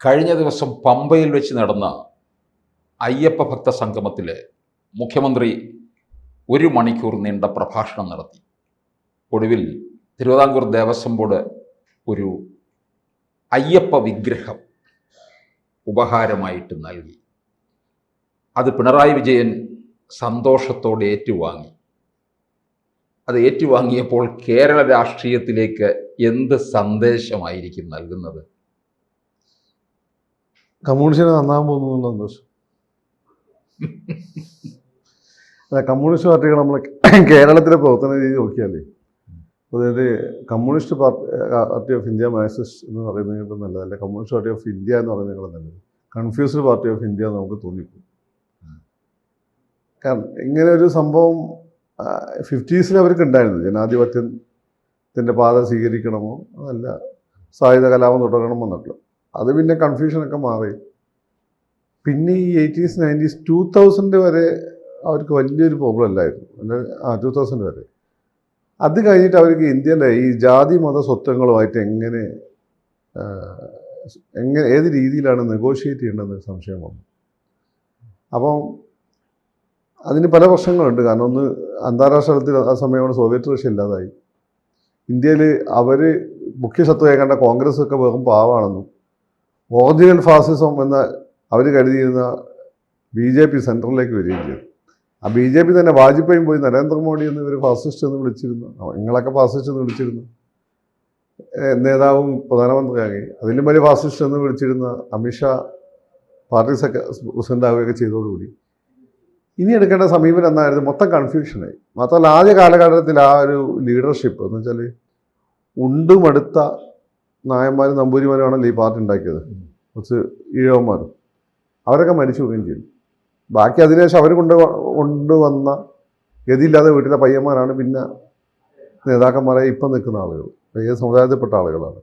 കഴിഞ്ഞ ദിവസം പമ്പയിൽ വെച്ച് നടന്ന അയ്യപ്പ ഭക്ത സംഗമത്തിൽ മുഖ്യമന്ത്രി 1 മണിക്കൂർ നീണ്ട പ്രഭാഷണം നടത്തി. ഒടുവിൽ തിരുവിതാംകൂർ ദേവസ്വം ബോർഡ് ഒരു അയ്യപ്പ വിഗ്രഹം ഉപഹാരമായിട്ട് നൽകി. അത് പിണറായി വിജയൻ സന്തോഷത്തോടെ ഏറ്റുവാങ്ങി. അത് ഏറ്റുവാങ്ങിയപ്പോൾ കേരള രാഷ്ട്രീയത്തിലേക്ക് എന്ത് സന്ദേശമായിരിക്കും നൽകുന്നത്? കമ്മ്യൂണിസ്റ്റിനെ നന്നാൻ പോകുന്നുള്ള സന്തോഷം. കമ്മ്യൂണിസ്റ്റ് പാർട്ടികൾ നമ്മൾ കേരളത്തിലെ പ്രവർത്തന രീതി നോക്കിയാലേ, അതായത് communist party of India Marxist എന്ന് പറയുന്നതിനേക്കാൾ നല്ലത്, അല്ലെ കമ്മ്യൂണിസ്റ്റ് പാർട്ടി ഓഫ് ഇന്ത്യ എന്ന് പറയുന്നതിനേക്കാൾ നല്ലത് കൺഫ്യൂസ്ഡ് പാർട്ടി ഓഫ് ഇന്ത്യ എന്ന് നമുക്ക് തോന്നിപ്പോകും. കാരണം ഇങ്ങനെ ഒരു സംഭവം 50s അവർക്ക് ഉണ്ടായിരുന്നു. ജനാധിപത്യത്തിൻ്റെ പാത സ്വീകരിക്കണമോ അതല്ല സായുധ കലാപം തുടരണമോ എന്നൊക്കെ. അത് പിന്നെ കൺഫ്യൂഷനൊക്കെ മാറി. പിന്നെ ഈ 80s 90s 2000 വരെ അവർക്ക് വലിയൊരു പ്രോബ്ലം അല്ലായിരുന്നു. 2000 വരെ. അത് കഴിഞ്ഞിട്ട് അവർക്ക് ഇന്ത്യയിലെ ഈ ജാതി മത സ്വത്വങ്ങളുമായിട്ട് എങ്ങനെ ഏത് രീതിയിലാണ് നെഗോഷിയേറ്റ് ചെയ്യേണ്ടതെന്നൊരു സംശയം വന്നു. അപ്പം അതിന് പല പ്രശ്നങ്ങളുണ്ട്. കാരണം ഒന്ന്, അന്താരാഷ്ട്ര തലത്തിൽ ആ സമയമാണ് സോവിയറ്റ് റഷ്യ ഇല്ലാതായി. ഇന്ത്യയിൽ അവർ മുഖ്യശത്രുവായി കണ്ട കോൺഗ്രസ് ഒക്കെ വെറും പാവാണെന്നും ഒറിജിനൽ ഫാസിസം എന്ന അവർ കരുതിയിരുന്ന BJP സെൻട്രലിലേക്ക് വരികയും ചെയ്തു. ആ BJP തന്നെ വാജ്പേയും പോയി നരേന്ദ്രമോദി എന്ന് ഇവർ ഫാസിസ്റ്റ് എന്ന് വിളിച്ചിരുന്നു. നിങ്ങളൊക്കെ ഫാസിസ്റ്റ് എന്ന് വിളിച്ചിരുന്നു. നേതാവും പ്രധാനമന്ത്രിയാകെ അതിലും വലിയ ഫാസിസ്റ്റ് എന്ന് വിളിച്ചിരുന്ന അമിത്ഷാ പാർട്ടി പ്രസിഡന്റ് ആവുകയൊക്കെ ചെയ്തതോടുകൂടി ഇനി എടുക്കേണ്ട സമീപനം എന്നായിരുന്നു. മൊത്തം കൺഫ്യൂഷനായി. മാത്രമല്ല ആദ്യ കാലഘട്ടത്തിൽ ആ ഒരു ലീഡർഷിപ്പ് എന്ന് വെച്ചാൽ ഉണ്ടുമടുത്ത നായന്മാരും നമ്പൂരിമാരുമാണല്ലോ ഈ പാർട്ടി ഉണ്ടാക്കിയത്. കുറച്ച് ഈഴവന്മാരും അവരൊക്കെ മരിച്ചു പോവുകയും ചെയ്തു. ബാക്കി അതിനുശേഷം അവർ കൊണ്ടുവന്ന ഗതിയില്ലാതെ വീട്ടിലെ പയ്യന്മാരാണ് പിന്നെ നേതാക്കന്മാരെ ഇപ്പം നിൽക്കുന്ന ആളുകൾ, ഏത് സമുദായത്തിൽപ്പെട്ട ആളുകളാണ്.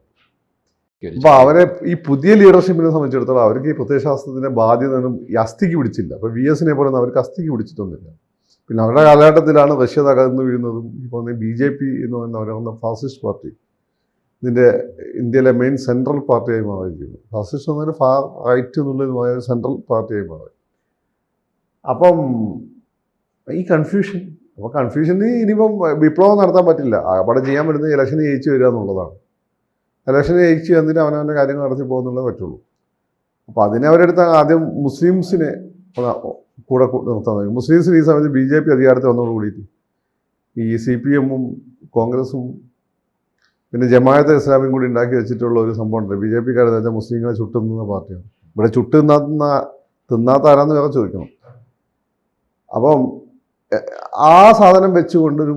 അപ്പോൾ അവരെ ഈ പുതിയ ലീഡർഷിപ്പിനെ സംബന്ധിച്ചിടത്തോളം അവർക്ക് ഈ പ്രത്യയശാസ്ത്രത്തിൻ്റെ ബാധ്യതയൊന്നും ഈ അസ്ഥിക്ക് പിടിച്ചില്ല. അപ്പോൾ VSനെ പോലെ ഒന്നും അവർക്ക് അസ്ഥിക്ക് പിടിച്ചിട്ടൊന്നുമില്ല. പിന്നെ അവരുടെ കാലഘട്ടത്തിലാണ് റഷ്യ തകർന്നു വീഴുന്നതും ഇപ്പോൾ BJP എന്ന് പറയുന്ന ഫാസിസ്റ്റ് പാർട്ടി ഇന്ത്യയിലെ മെയിൻ സെൻട്രൽ പാർട്ടിയായി മാറുകയും ചെയ്യുന്നു. ഫാസിസ്റ്റ് എന്നൊരു ഫാർ റൈറ്റ് എന്നുള്ളതുമായ സെൻട്രൽ പാർട്ടിയായി മാറി. അപ്പം ഈ കൺഫ്യൂഷന് ഇനിയിപ്പം വിപ്ലവം നടത്താൻ പറ്റില്ല. അവിടെ ചെയ്യാൻ പറ്റുന്നത് ഇലക്ഷന് ജയിച്ചു വരിക എന്നുള്ളതാണ്. ഇലക്ഷന് ജയിച്ചു വന്നിട്ട് അവനവൻ്റെ കാര്യങ്ങൾ നടത്തി പോകുന്നുള്ളതേ പറ്റുള്ളൂ. അപ്പോൾ അതിനവരെടുത്ത് ആദ്യം മുസ്ലിംസിനെ കൂടെ നിർത്താൻ തുടങ്ങി. മുസ്ലിംസിന് ഈ സമയത്ത് BJP അധികാരത്തിൽ വന്നതോട് കൂടിയിട്ട് ഈ CPM-ഉം കോൺഗ്രസും പിന്നെ ജമാഅത്തെ ഇസ്ലാമിയും കൂടി ഉണ്ടാക്കി വെച്ചിട്ടുള്ള ഒരു സംഭവമുണ്ട്. BJP-ക്കാരെന്ന് വെച്ചാൽ മുസ്ലിങ്ങളെ ചുട്ടുന്ന പാർട്ടിയാണ്. ഇവിടെ തിന്നാത്ത ആരാന്ന് വേറെ ചോദിക്കണം. അപ്പം ആ സാധനം വെച്ചുകൊണ്ട് ഒരു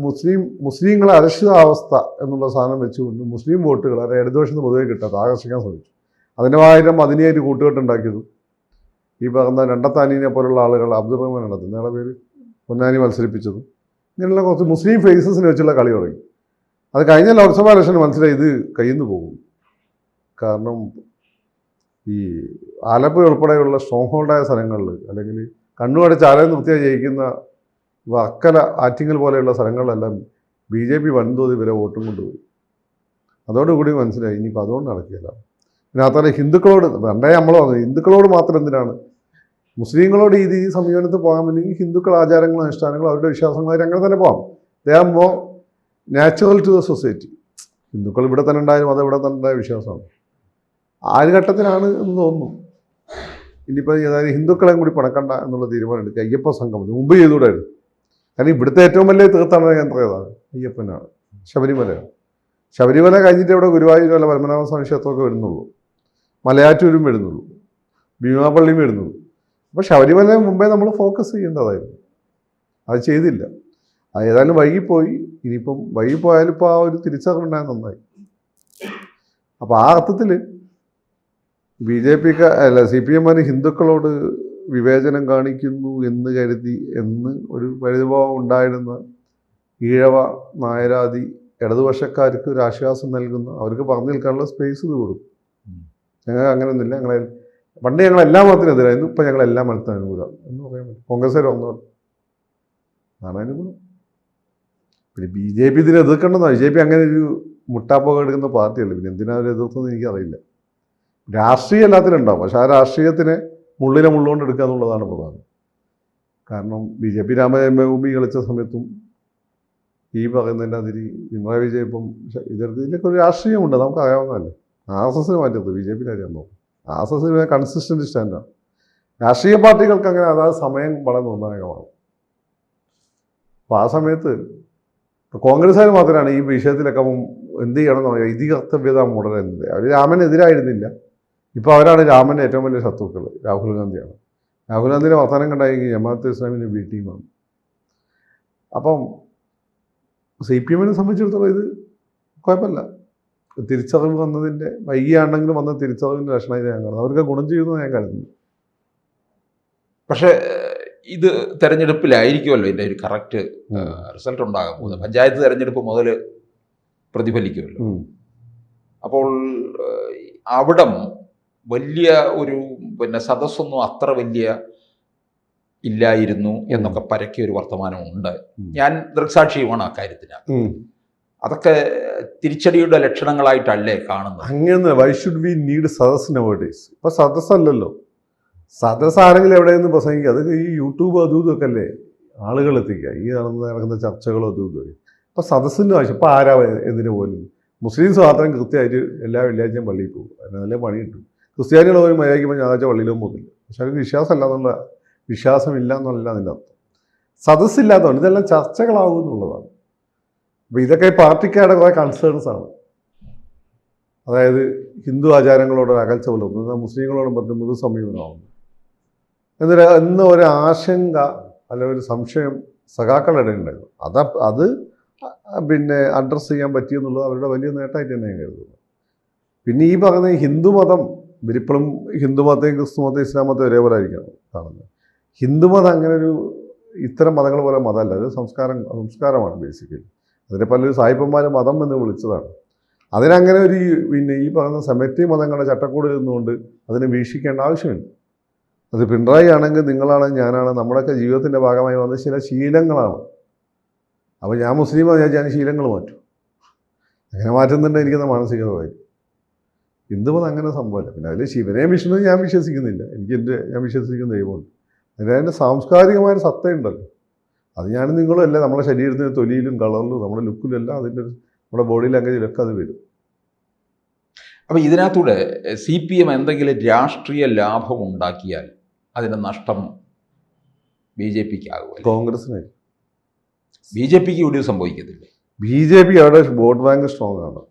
മുസ്ലിങ്ങളെ അരക്ഷിതാവസ്ഥ എന്നുള്ള സാധനം വെച്ചുകൊണ്ട് മുസ്ലിം വോട്ടുകൾ അത് ഇടതുപക്ഷത്തിന് പൊതുവെ കിട്ടാത്ത ആകർഷിക്കാൻ ശ്രമിച്ചു. അതിൻ്റെ മദിനിയായിട്ട് കൂട്ടുകെട്ടുണ്ടാക്കിയതും ഈ പറഞ്ഞ രണ്ടത്താനീനെ പോലുള്ള ആളുകൾ, അബ്ദുറഹ്മാൻ ഉണ്ടത് എന്നയാളുടെ പേര്, പൊന്നാനി മത്സരിപ്പിച്ചതും ഇങ്ങനെയുള്ള കുറച്ച് മുസ്ലിം ഫേസസിനെ വെച്ചുള്ള കളി തുടങ്ങി. അത് കഴിഞ്ഞ ലോക്സഭാ ഇലക്ഷന് മനസ്സിലായി ഇത് കയ്യിൽ നിന്ന് പോകും. കാരണം ഈ ആലപ്പുഴ ഉൾപ്പെടെയുള്ള സ്ട്രോങ് ഹോൾഡായ സ്ഥലങ്ങളിൽ, അല്ലെങ്കിൽ കണ്ണുമടച്ച് ആലയം നിർത്തിയാൽ ജയിക്കുന്ന വർക്കല, ആറ്റിങ്ങൽ പോലെയുള്ള സ്ഥലങ്ങളിലെല്ലാം BJP വൻതോതിൽ വരെ വോട്ടും കൊണ്ടുപോയി. അതോടുകൂടി മനസ്സിലായി ഇനിയിപ്പോൾ അതുകൊണ്ട് നടക്കില്ല. പിന്നെ മാത്രമല്ല ഹിന്ദുക്കളോട് പണ്ടേ നമ്മൾ പറഞ്ഞു, ഹിന്ദുക്കളോട് മാത്രം എന്തിനാണ്, മുസ്ലിങ്ങളോട് ഈ സമീപനത്തിൽ പോകാൻ വേണ്ടി ഹിന്ദുക്കൾ ആചാരങ്ങളും അനുഷ്ഠാനങ്ങളും അവരുടെ വിശ്വാസങ്ങളും അങ്ങനെ തന്നെ പോകാം. They are more natural to the society. ഹിന്ദുക്കൾ ഇവിടെ തന്നെ ഉണ്ടായാലും അത് ഇവിടെ തന്നെ ഉണ്ടായ വിശ്വാസമാണ്. ആ ഒരു ഘട്ടത്തിലാണ് എന്ന് തോന്നുന്നു ഇനിയിപ്പോൾ അതായത് ഹിന്ദുക്കളെയും കൂടി പണക്കണ്ട എന്നുള്ള തീരുമാനം എടുക്കുക. അയ്യപ്പ സംഗമം മുമ്പ് ചെയ്തുകൂടായിരുന്നു. കാരണം ഇവിടുത്തെ ഏറ്റവും വലിയ തീർത്ഥാടന കേന്ദ്രം ഏതാണ്? അയ്യപ്പനാണ്, ശബരിമലയാണ്. ശബരിമല കഴിഞ്ഞിട്ട് ഇവിടെ ഗുരുവായൂർ അല്ല പരമനാഭ സ്വാമി ക്ഷേത്രമൊക്കെ വരുന്നുള്ളൂ, മലയാറ്റൂരും വരുന്നുള്ളൂ, ഭീമാപള്ളിയും വരുന്നുള്ളൂ. അപ്പോൾ ശബരിമല മുമ്പേ നമ്മൾ ഫോക്കസ് ചെയ്യേണ്ടതായിരുന്നു. അത് ചെയ്തില്ല. അത് ഏതായാലും വൈകിപ്പോയി. ഇനിയിപ്പം വൈകിപ്പോയാലും ഇപ്പോൾ ആ ഒരു തിരിച്ചറിവുണ്ടായാൽ നന്നായി. അപ്പോൾ ആ അർത്ഥത്തിൽ BJP-ക്ക് അല്ല CPM-ന് ഹിന്ദുക്കളോട് വിവേചനം കാണിക്കുന്നു എന്ന് കരുതി ഒരു പരിഭവം ഉണ്ടായിരുന്ന ഈഴവ നായരാതി ഇടതുപക്ഷക്കാർക്ക് ഒരു ആശ്വാസം നൽകുന്ന, അവർക്ക് പറഞ്ഞു നിൽക്കാനുള്ള സ്പേസ് ഇത് കൊടുക്കും. ഞങ്ങൾക്ക് അങ്ങനെയൊന്നുമില്ല, പണ്ട് ഞങ്ങൾ എല്ലാ മതത്തിനെതിരായിരുന്നു, ഇപ്പം ഞങ്ങൾ എല്ലാ മതത്തിനും അനുകൂലം എന്ന് പറയാൻ പറ്റും. കോൺഗ്രസ്സുകാർ വന്നോ അതാണ് അനുകൂലം. പിന്നെ BJP ഇതിനെ എതിർക്കേണ്ടെന്നോ? BJP അങ്ങനെ ഒരു മുട്ടാപ്പോക എടുക്കുന്ന പാർട്ടിയല്ല. പിന്നെ എന്തിനാ അവർ എതിർത്തെന്ന് എനിക്കറിയില്ല. രാഷ്ട്രീയം എല്ലാത്തിനും ഉണ്ടാവും, പക്ഷെ ആ രാഷ്ട്രീയത്തിനെ മുള്ളിനെ മുള്ളുകൊണ്ട് എടുക്കുക എന്നുള്ളതാണ് പ്രധാനം. കാരണം BJP രാമജന്മഭൂമി കളിച്ച സമയത്തും ഈ പറയുന്നതിൻ്റെ അതിരി പിണറായി വിജയൻ ഇപ്പം ഇതിലൊക്കെ ഒരു രാഷ്ട്രീയമുണ്ട്, നമുക്ക് അറിയാവുന്നതല്ലേ. RSS മാറ്റത്ത് BJP അറിയാൻ പോകും. RSS കൺസിസ്റ്റന്റ് സ്റ്റാൻഡാണ്. രാഷ്ട്രീയ പാർട്ടികൾക്ക് അങ്ങനെ അതായത് സമയം വളരെ നിർണായകമാണ്. അപ്പോൾ ആ സമയത്ത് കോൺഗ്രസ്സുകാർ മാത്രമാണ് ഈ വിഷയത്തിലൊക്കെ എന്ത് ചെയ്യണമെന്ന് പറയുക, ഇതി കർത്തവ്യത മുടരുന്നത്. അവർ രാമനെതിരായിരുന്നില്ല. ഇപ്പോൾ അവരാണ് രാമൻ്റെ ഏറ്റവും വലിയ ശത്രുക്കൾ. രാഹുൽ ഗാന്ധിയാണ്. രാഹുൽ ഗാന്ധിയുടെ വർത്തമാനം കണ്ടായെങ്കിൽ ജമാഅത്തെ ഇസ്ലാമിൻ്റെ B ടീമാണ്. അപ്പം CPM-നെ സംബന്ധിച്ചിടത്തോളം ഇത് കുഴപ്പമില്ല. തിരിച്ചറിവ് വന്നതിൻ്റെ വൈകിയാണെങ്കിലും വന്ന തിരിച്ചറിവിൻ്റെ ലക്ഷണമായി ഞാൻ കാണുന്നത്. അവർക്ക് ഗുണം ചെയ്യുമെന്ന് ഞാൻ കരുതുന്നു. പക്ഷേ ഇത് തെരഞ്ഞെടുപ്പിലായിരിക്കുമല്ലോ ഇതിൻ്റെ ഒരു കറക്റ്റ് റിസൾട്ട് ഉണ്ടാകാൻ പോകുന്നത്. പഞ്ചായത്ത് തെരഞ്ഞെടുപ്പ് മുതൽ പ്രതിഫലിക്കുമല്ലോ. അപ്പോൾ അവിടം വലിയ ഒരു സദസ്സൊന്നും അത്ര വലിയ ഇല്ലായിരുന്നു എന്നൊക്കെ പരക്കിയ ഒരു വർത്തമാനമുണ്ട്. ഞാൻ ദൃക്സാക്ഷിയുമാണ് ആ കാര്യത്തിന്. അതൊക്കെ തിരിച്ചടിയുടെ ലക്ഷണങ്ങളായിട്ടല്ലേ കാണുന്നത്? അങ്ങനെ വൈ ഷുഡ് വി നീഡ് സദസ് നവഡേയ്സ്? ഇപ്പം സദസ്സല്ലല്ലോ. സദസ്സാണെങ്കിൽ എവിടെയെന്ന് പ്രസംഗിക്കുക, അതൊക്കെ ഈ യൂട്യൂബ് അതും ഇതൊക്കെ അല്ലേ ആളുകൾ എത്തിക്കുക, ഈ നടക്കുന്ന ചർച്ചകളും അതും ഇതൊക്കെ. ഇപ്പം സദസ്സിൻ്റെ ആവശ്യം ഇപ്പം ആരാ എന്തിനു പോലും? മുസ്ലിംസ് മാത്രം കൃത്യമായിട്ട് എല്ലാ വെള്ളിയാഴ്ചയും പള്ളിയിൽ പോകും, അതിന് നല്ല പണി കിട്ടും. ക്രിസ്ത്യാനികൾ പോലും മര്യാദയ്ക്കുമ്പോൾ ഞായറാഴ്ച പള്ളിയിലും പോകുന്നില്ല. പക്ഷെ അവർക്ക് വിശ്വാസമില്ല എന്നല്ല അതിൻ്റെ അർത്ഥം. സദസ്സില്ലാത്തതുകൊണ്ട് ഇതെല്ലാം ചർച്ചകളാവും എന്നുള്ളതാണ്. അപ്പോൾ ഇതൊക്കെ പാർട്ടിക്കാരുടെ കുറേ കൺസേൺസ് ആണ്. അതായത് ഹിന്ദു ആചാരങ്ങളോട് അകൽച്ച പുലർത്തുന്നത്, മുസ്ലിങ്ങളോടും പറഞ്ഞ് മൃദു സമീപനമാവുന്നു എന്ന ഒരു ആശങ്ക അല്ലെങ്കിൽ ഒരു സംശയം സഖാക്കളുടെ ഉണ്ടായിരുന്നു. അത് അഡ്രസ്സ് ചെയ്യാൻ പറ്റിയെന്നുള്ളത് അവരുടെ വലിയ നേട്ടമായിട്ട് തന്നെ ഞാൻ കരുതുന്നു. പിന്നെ ഈ പറയുന്ന ഹിന്ദുമതം ഇവരിപ്പോഴും ഹിന്ദുമതത്തെയും ക്രിസ്തുമതം ഇസ്ലാം മതം ഒരേപോലെ ആയിരിക്കണം കാണുന്നത്. ഹിന്ദുമതം അങ്ങനെ ഒരു ഇത്തരം മതങ്ങൾ പോലെ മതമല്ല, അത് സംസ്കാരമാണ് ബേസിക്കലി. അതിനെ പലരും സായിപ്പന്മാർ മതം എന്ന് വിളിച്ചതാണ്. അതിനങ്ങനെ ഒരു ഈ പറയുന്ന സെമറ്റി മതങ്ങളുടെ ചട്ടക്കൂടിൽ നിന്നുകൊണ്ട് അതിനെ വീക്ഷിക്കേണ്ട ആവശ്യമില്ല. അത് പിണറായി ആണെങ്കിൽ നിങ്ങളാണ് ഞാനാണ് നമ്മുടെയൊക്കെ ജീവിതത്തിൻ്റെ ഭാഗമായി വന്ന ചില ശീലങ്ങളാണ്. അപ്പോൾ ഞാൻ മുസ്ലിമാണ്, ഞാൻ ശീലങ്ങൾ മാറ്റും. അങ്ങനെ മാറ്റുന്നുണ്ടെങ്കിൽ എനിക്കെന്ന മാനസികതയായി. ഹിന്ദുമതം അങ്ങനെ സംഭവമല്ല. പിന്നെ അതിൽ ശിവനെയും വിഷ്ണുവും ഞാൻ വിശ്വസിക്കുന്നില്ല. ഞാൻ വിശ്വസിക്കുന്ന ദൈവമുണ്ട്. അതിൻ്റെ സാംസ്കാരികമായ സത്തയുണ്ടല്ലോ, അത് ഞാനും നിങ്ങളും അല്ല. നമ്മുടെ ശരീരത്തിൻ്റെ തൊലിയിലും കളറിലും നമ്മുടെ ലുക്കിലും എല്ലാം അതിൻ്റെ നമ്മുടെ ബോഡി ലാംഗ്വേജിലൊക്കെ അത് വരും. അപ്പോൾ ഇതിനകത്തൂടെ CPM എന്തെങ്കിലും രാഷ്ട്രീയ ലാഭം ഉണ്ടാക്കിയാൽ അതിൻ്റെ നഷ്ടം BJPക്ക് ആകുമോ? കോൺഗ്രസിന്. BJPക്ക് ഒരു സംഭവിക്കത്തില്ല. BJP അവിടെ വോട്ട് ബാങ്ക് സ്ട്രോങ് ആണ്.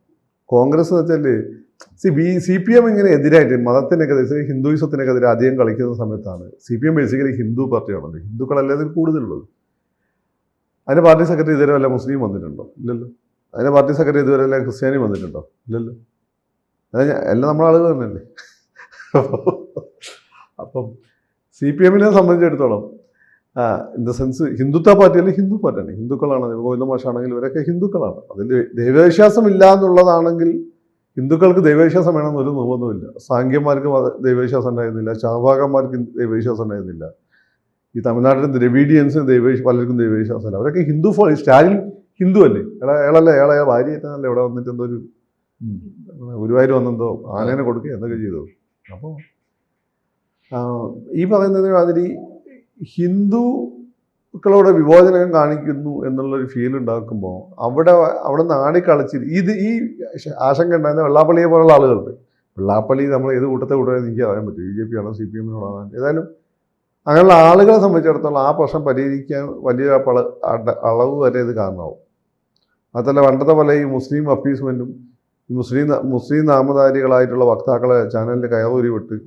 കോൺഗ്രസ് എന്ന് വെച്ചാൽ CPM ഇങ്ങനെ എതിരായിട്ട് മതത്തിനെതിരെ ഹിന്ദുയിസത്തിനെതിരെ അധികം കളിക്കുന്ന സമയത്താണ്. CPM ബേസിക്കലി ഹിന്ദു പാർട്ടിയാണല്ലോ, ഹിന്ദുക്കളല്ലേ അതിൽ കൂടുതലുള്ളത്. അതിൻ്റെ പാർട്ടി സെക്രട്ടറി ഇതുവരെ വല്ല മുസ്ലിം വന്നിട്ടുണ്ടോ? ഇല്ലല്ലോ. അതിൻ്റെ പാർട്ടി സെക്രട്ടറി ഇതുവരെ എല്ലാം ക്രിസ്ത്യാനി വന്നിട്ടുണ്ടോ? ഇല്ലല്ലോ. എല്ലാം നമ്മുടെ ആളുകൾ തന്നെയല്ലേ. അപ്പം CPM-നെ സംബന്ധിച്ചിടത്തോളം ഇൻ ദ സെൻസ് ഹിന്ദുത്വ പാർട്ടിയല്ല, ഹിന്ദു പാർട്ടിയാണ്. ഹിന്ദുക്കളാണ്. ഗോവിന്ദ മാഷാണെങ്കിൽ ഇവരൊക്കെ ഹിന്ദുക്കളാണ്. അതിൽ ദൈവവിശ്വാസം ഇല്ല എന്നുള്ളതാണെങ്കിൽ ഹിന്ദുക്കൾക്ക് ദൈവവിശ്വാസം വേണമെന്ന് ഒരു നിർബന്ധമില്ല. സാങ്കേന്മാർക്ക് ദൈവവിശ്വാസം ഉണ്ടായിരുന്നില്ല, ചാവാകന്മാർക്ക് ദൈവവിശ്വാസം ഉണ്ടായിരുന്നില്ല. ഈ തമിഴ്നാട്ടിലെ ദ്രവീഡിയൻസിന് പലർക്കും ദൈവവിശ്വാസമല്ല. അവരൊക്കെ ഹിന്ദു സ്റ്റാലിൻ ഹിന്ദു അല്ലേ? അയാളെ ഭാര്യയായിട്ടല്ലേ ഇവിടെ വന്നിട്ട് എന്തോ ഒരു ഗുരുവായൂർ വന്നെന്തോ ആനേനെ കൊടുക്കുക എന്തൊക്കെ ചെയ്തു. അപ്പോൾ ഈ പറയുന്നതിന് മാതിരി ഹിന്ദുക്കളോട് വിമോചനം കാണിക്കുന്നു എന്നുള്ളൊരു ഫീൽ ഉണ്ടാക്കുമ്പോൾ അവിടെ നാടിക്കളിച്ച് ഈ ആശങ്ക ഉണ്ടായിരുന്ന വെള്ളാപ്പള്ളിയെ പോലുള്ള ആളുകളുണ്ട്. വെള്ളാപ്പള്ളി നമ്മൾ ഏത് കൂട്ടത്തെ കൂട്ടരെ എനിക്ക് അറിയാൻ പറ്റും, BJP ആണോ CPM-നോടാണോ. ഏതായാലും അങ്ങനെയുള്ള ആളുകളെ സംബന്ധിച്ചിടത്തോളം ആ പ്രശ്നം പരിഹരിക്കാൻ വലിയ അളവ് വരെ ഇത് കാരണമാവും. അതല്ല പണ്ടത്തെ പോലെ ഈ മുസ്ലിം അപ്പീസ്മെൻറ്റും മുസ്ലിം നാമധാരികളായിട്ടുള്ള വക്താക്കളെ ചാനലിൽ കയറൂരി വിട്ട്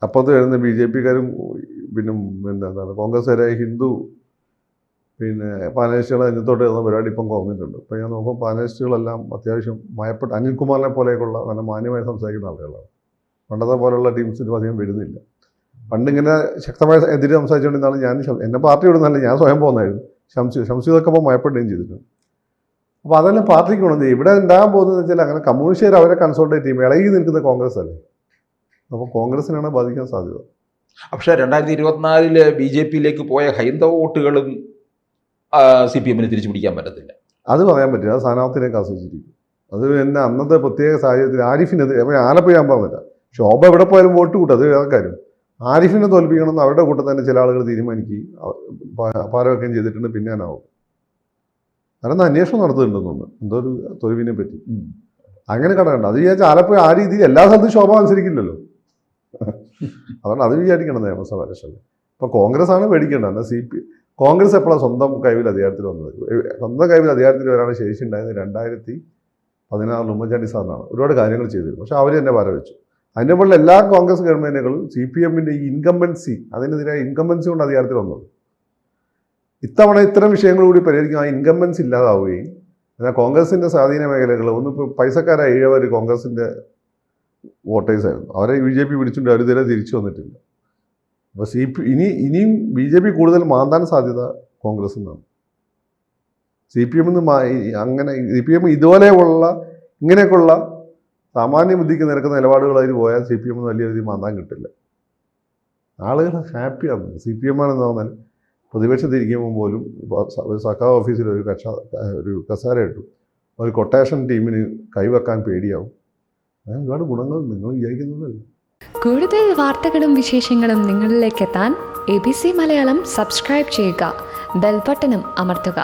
അപ്പുറത്ത് വരുന്ന BJP-കാരും എന്താണ് കോൺഗ്രസ്സുകാരെ ഹിന്ദു പാനലിസ്റ്റുകളെ അഞ്ഞത്തോട്ട് വരുന്ന പരിപാടി ഇപ്പം കുറഞ്ഞിട്ടുണ്ട്. ഇപ്പം ഞാൻ നോക്കുമ്പോൾ പാനലിസ്റ്റുകളെല്ലാം അത്യാവശ്യം മയപ്പെട്ട അനിൽകുമാറിനെ പോലെയൊക്കെയുള്ള നല്ല മാന്യമായി സംസാരിക്കുന്ന ആളുകളാണ്. പണ്ടത്തെ പോലെയുള്ള ടീംസിന് അധികം വരുന്നില്ല. പണ്ടിങ്ങനെ ശക്തമായ എതിരെ സംസാരിച്ചുകൊണ്ടിരുന്നാണ് ഞാൻ എന്നെ പാർട്ടി വിടുന്നല്ല, ഞാൻ സ്വയം പോകുന്നതായിരുന്നു. ഷംസീദൊക്കെ ഇപ്പോൾ മയപ്പെടുകയും ചെയ്തിട്ടുണ്ട്. അപ്പോൾ അതെല്ലാം പാർട്ടിക്ക് ഗുണം ചെയ്യും. ഇവിടെ ഉണ്ടാകാൻ പോകുന്നതെന്ന് വെച്ചാൽ അങ്ങനെ കമ്മ്യൂണിസ്റ്റുകാർ അവരെ കൺസോൾട്ടേറ്റ് ചെയ്യും. ഇളകി നിൽക്കുന്ന കോൺഗ്രസ് അല്ലേ, അപ്പോൾ കോൺഗ്രസിനാണ് ബാധിക്കാൻ സാധ്യത. പക്ഷേ 2024 BJP-യിലേക്ക് പോയ ഹൈന്ദവ വോട്ടുകളും CPM-ന് തിരിച്ചു പിടിക്കാൻ പറ്റത്തില്ല. അത് പറയാൻ പറ്റില്ല. അത് സ്ഥാനാർത്ഥിയിലേക്ക് ആശ്രയിച്ചിരിക്കും. അത് പിന്നെ അന്നത്തെ പ്രത്യേക സാഹചര്യത്തിൽ ആരിഫിനെതിരെ ആലപ്പുഴ ഞാൻ പറഞ്ഞില്ല, ശോഭ എവിടെ പോയാലും വോട്ട് കൂട്ടും, അത് വേറെ കാര്യം. ആരിഫിനെ തോൽപ്പിക്കണമെന്ന് അവരുടെ കൂട്ടത്തിൽ തന്നെ ചില ആളുകൾ തീരുമാനിക്കുകയും പാരവെക്കുകയും ചെയ്തിട്ടുണ്ട്. പിന്നാനാവും കാരണം അന്വേഷണം നടത്തുന്നുണ്ടെന്ന് തോന്നുന്നു, എന്തോ ഒരു തൊഴിലിനെ പറ്റി. അങ്ങനെ കടകണ്ട. അത് വിചാരിച്ചാൽ ആലപ്പുഴ ആ രീതിയിൽ എല്ലാ സ്ഥലത്തും ശോഭ മത്സരിക്കില്ലല്ലോ. അതുകൊണ്ട് അത് വിചാരിക്കണം നിയമസഭ ഇലക്ഷനിൽ. ഇപ്പോൾ കോൺഗ്രസ് ആണ് പേടിക്കേണ്ടത്. എന്നാൽ കോൺഗ്രസ് എപ്പോഴാണ് സ്വന്തം കൈവിൽ അധികാരത്തിൽ വന്നത്? സ്വന്തം കൈവിൽ അധികാരത്തിൽ വരാനുള്ള ശേഷി ഉണ്ടായത് 2016 ഉമ്മൻചാണ്ടി സാറിനാണ്. ഒരുപാട് കാര്യങ്ങൾ ചെയ്തിരുന്നു, പക്ഷെ അവർ തന്നെ പാര വെച്ചു. അതിൻ്റെ മുകളിൽ എല്ലാ കോൺഗ്രസ് ഗവൺമെൻറ്റുകളും CPM ഈ ഇൻകംബൻസി, അതിനെതിരായ ഇൻകംബൻസി കൊണ്ട് അധികാരത്തിൽ വന്നത്. ഇത്തവണ ഇത്തരം വിഷയങ്ങൾ കൂടി പരിഹരിക്കും, ആ ഇൻകംബൻസി ഇല്ലാതാവുകയും എന്നാൽ കോൺഗ്രസിൻ്റെ സ്വാധീന മേഖലകൾ ഒന്നിപ്പോൾ പൈസക്കാരായ 7 കോൺഗ്രസിൻ്റെ വോട്ടേഴ്സായിരുന്നു. അവരെ BJP പിടിച്ചുകൊണ്ട് അവർ ഇതുവരെ തിരിച്ചു വന്നിട്ടില്ല. അപ്പോൾ ഇനിയും BJP കൂടുതൽ മാന്താൻ സാധ്യത കോൺഗ്രസ് എന്നാണ്. CPM അങ്ങനെ CPM ഇതുപോലെയുള്ള ഇങ്ങനെയൊക്കെയുള്ള സാമാന്യ ബുദ്ധിക്ക് നിരക്കുന്ന നിലപാടുകളായി പോയാൽ CPM വലിയ രീതിയിൽ മാന്താൻ കിട്ടില്ല. ആളുകൾ ഹാപ്പിയാണ്. CPM ആണെന്ന് പറഞ്ഞാൽ പ്രതിപക്ഷത്തിരിക്കുമ്പോൾ പോലും ഒരു സർക്കാർ ഓഫീസിൽ ഒരു കസേര ഇട്ടു ഒരു കൊട്ടേഷൻ ടീമിന് കൈവെക്കാൻ പേടിയാവും. അങ്ങനെ ഒരുപാട് ഗുണങ്ങൾ നിങ്ങൾ വിചാരിക്കുന്നതല്ല. കൂടുതൽ വാർത്തകളും വിശേഷങ്ങളും നിങ്ങളിലേക്ക് എത്താൻ ABC മലയാളം സബ്സ്ക്രൈബ് ചെയ്യുക, ബെൽ ബട്ടണും അമർത്തുക.